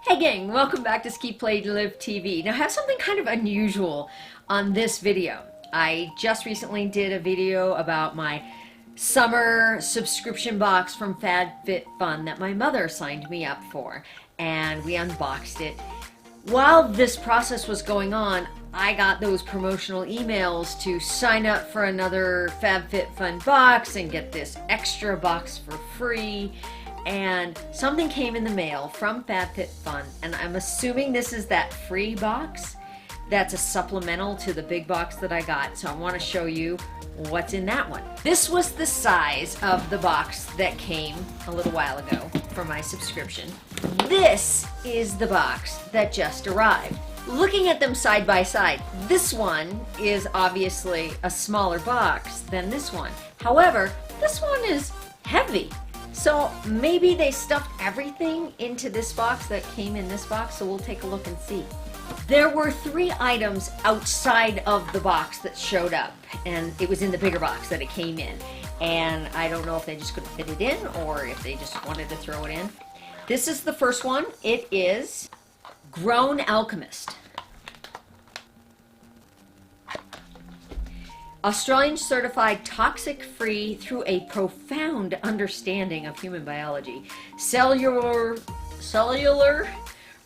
Hey gang, welcome back to Ski Play Live TV. Now I have something kind of unusual on this video. I just recently did a video about my summer subscription box from FabFitFun that my mother signed me up for, and we unboxed it. While this process was going on, I got those promotional emails to sign up for another FabFitFun box and get this extra box for free. And something came in the mail from FabFitFun, and I'm assuming this is that free box that's a supplemental to the big box that I got. So I want to show you what's in that one. This was the size of the box that came a little while ago for my subscription. This is the box that just arrived. Looking at them side by side, this one is obviously a smaller box than this one. However, this one is heavy. So maybe they stuffed everything into this box that came in this box, so we'll take a look and see. There were 3 items outside of the box that showed up, and it was in the bigger box that it came in. And I don't know if they just couldn't fit it in or if they just wanted to throw it in. This is the first one. It is Grown Alchemist. Australian certified toxic free through a profound understanding of human biology, cellular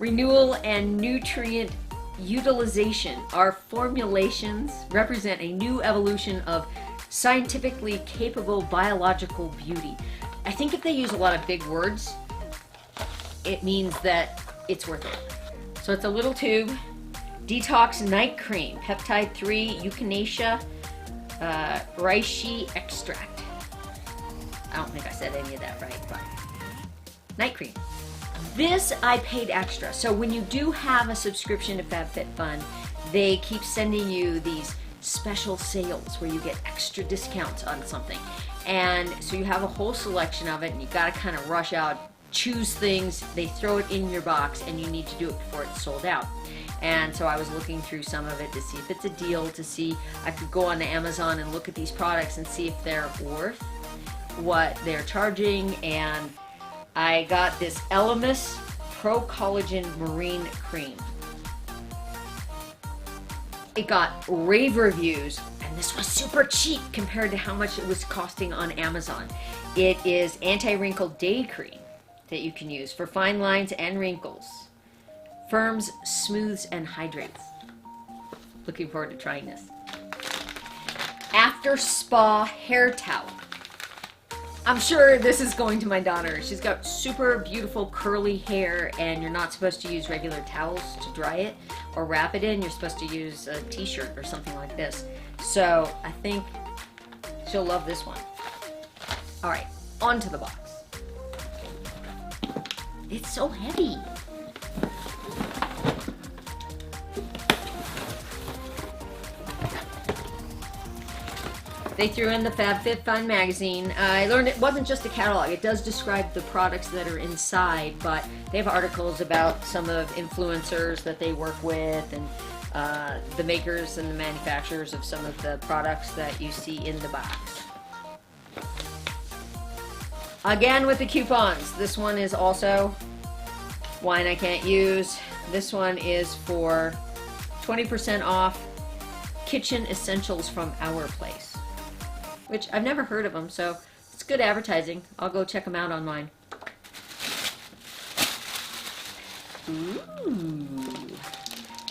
renewal and nutrient utilization. Our formulations represent a new evolution of scientifically capable biological beauty. I think if they use a lot of big words, it means that it's worth it. So it's a little tube. Detox night cream, peptide 3, echinacea, reishi extract. I don't think I said any of that right, but night cream. This I paid extra. So when you do have a subscription to FabFitFun, they keep sending you these special sales where you get extra discounts on something. And so you have a whole selection of it, and you got to kind of rush out, choose things. They throw it in your box, and you need to do it before it's sold out. And so I was looking through some of it to see if it's a deal, to see I could go on to Amazon and look at these products and see if they're worth what they're charging. And I got this Elemis Pro Collagen Marine Cream. It got rave reviews, and this was super cheap compared to how much it was costing on Amazon. It is anti-wrinkle day cream that you can use for fine lines and wrinkles. Firms, smooths, and hydrates. Looking forward to trying this. After Spa Hair Towel. I'm sure this is going to my daughter. She's got super beautiful curly hair, and you're not supposed to use regular towels to dry it or wrap it in. You're supposed to use a t-shirt or something like this. So I think she'll love this one. All right, onto the box. It's so heavy. They threw in the FabFitFun magazine. I learned it wasn't just a catalog. It does describe the products that are inside, but they have articles about some of influencers that they work with, and the makers and the manufacturers of some of the products that you see in the box. Again with the coupons. This one is also wine I can't use. This one is for 20% off kitchen essentials from Our Place, which I've never heard of them, so it's good advertising. I'll go check them out online. Ooh.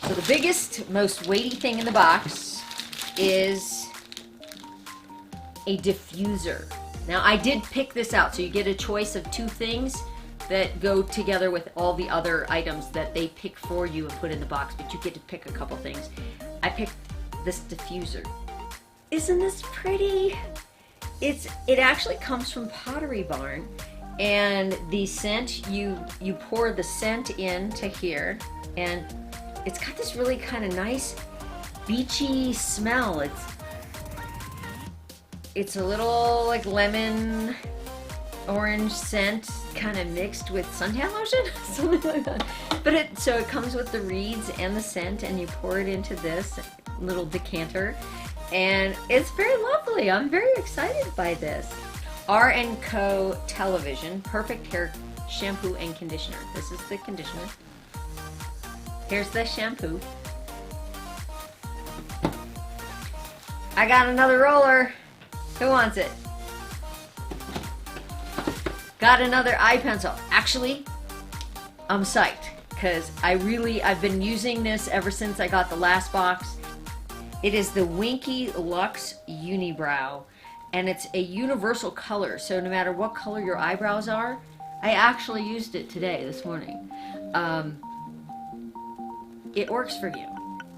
So the biggest, most weighty thing in the box is a diffuser. Now I did pick this out, so you get a choice of 2 things that go together with all the other items that they pick for you and put in the box, but you get to pick a couple things. I picked this diffuser. Isn't this pretty? It actually comes from Pottery Barn, and the scent, you pour the scent into here, and it's got this really kind of nice beachy smell. It's a little like lemon orange scent kind of mixed with suntan lotion, something like that. But so it comes with the reeds and the scent, and you pour it into this little decanter. And it's very lovely. I'm very excited by this. Renko television, perfect hair shampoo and conditioner. This is the conditioner. Here's the shampoo. I got another roller. Who wants it? Got another eye pencil. Actually, I'm psyched because I've been using this ever since I got the last box. It is the Winky Luxe Unibrow, and it's a universal color, so no matter what color your eyebrows are, I actually used it today, this morning. It works for you,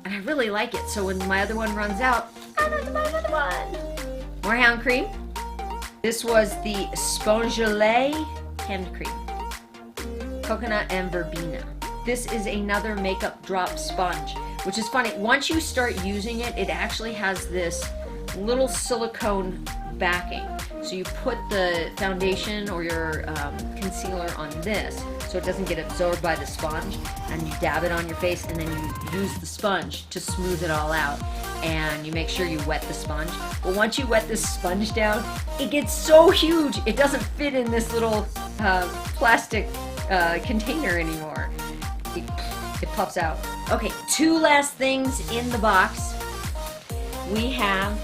and I really like it, so when my other one runs out, I don't buy another one. More hand cream. This was the Spongelet hand cream. Coconut and verbena. This is another makeup drop sponge, which is funny. Once you start using it, it actually has this little silicone backing. So you put the foundation or your concealer on this so it doesn't get absorbed by the sponge, and you dab it on your face, and then you use the sponge to smooth it all out, and you make sure you wet the sponge. But once you wet this sponge down, it gets so huge it doesn't fit in this little plastic container anymore. It puffs out. Okay, two last things in the box. We have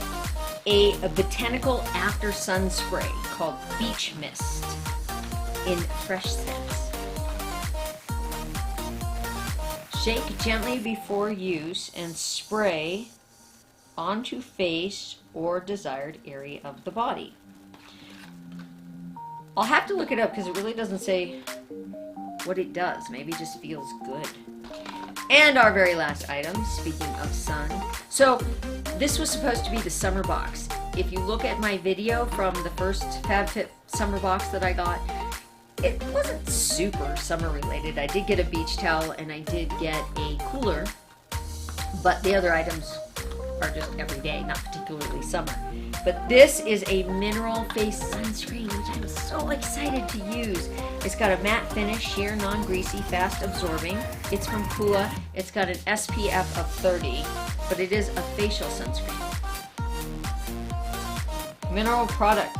a botanical after sun spray called Beach Mist in Fresh Scents. Shake gently before use and spray onto face or desired area of the body. I'll have to look it up because it really doesn't say what it does. Maybe it just feels good. And our very last item, speaking of sun. So this was supposed to be the summer box. If you look at my video from the first FabFit summer box that I got, it wasn't super summer related. I did get a beach towel and I did get a cooler, but the other items are just everyday, not particularly summer. But this is a mineral face sunscreen, which I'm so excited to use. It's got a matte finish, sheer, non-greasy, fast absorbing. It's from Kula. It's got an SPF of 30, but it is a facial sunscreen. Mineral product.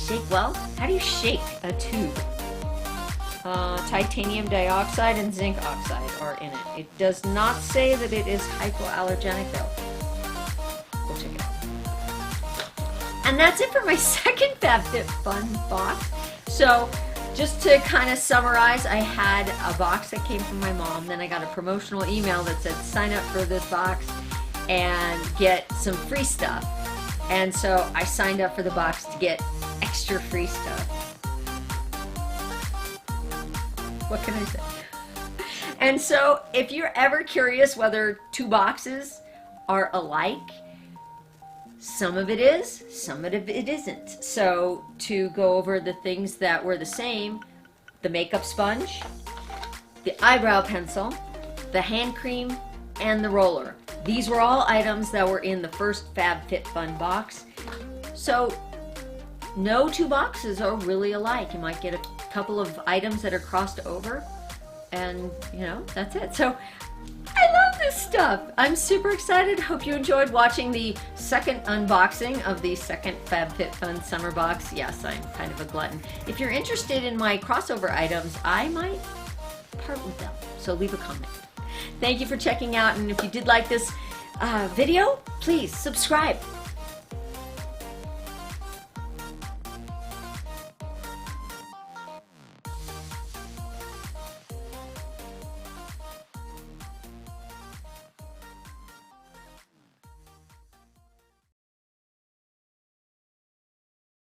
Shake well? How do you shake a tube? Titanium dioxide and zinc oxide are in it. It does not say that it is hypoallergenic though. We'll check it out. And that's it for my second FabFitFun box. So just to kind of summarize, I had a box that came from my mom, then I got a promotional email that said sign up for this box and get some free stuff. And so I signed up for the box to get extra free stuff. What can I say? And so if you're ever curious whether two boxes are alike, some of it is, some of it isn't. So to go over the things that were the same, the makeup sponge, the eyebrow pencil, the hand cream, and the roller. These were all items that were in the first FabFitFun box. So no two boxes are really alike. You might get a couple of items that are crossed over, and you know, that's it. So I love this stuff. I'm super excited. Hope you enjoyed watching the second unboxing of the second FabFitFun summer box. Yes, I'm kind of a glutton. If you're interested in my crossover items, I might part with them. So leave a comment. Thank you for checking out, and if you did like this video, please subscribe.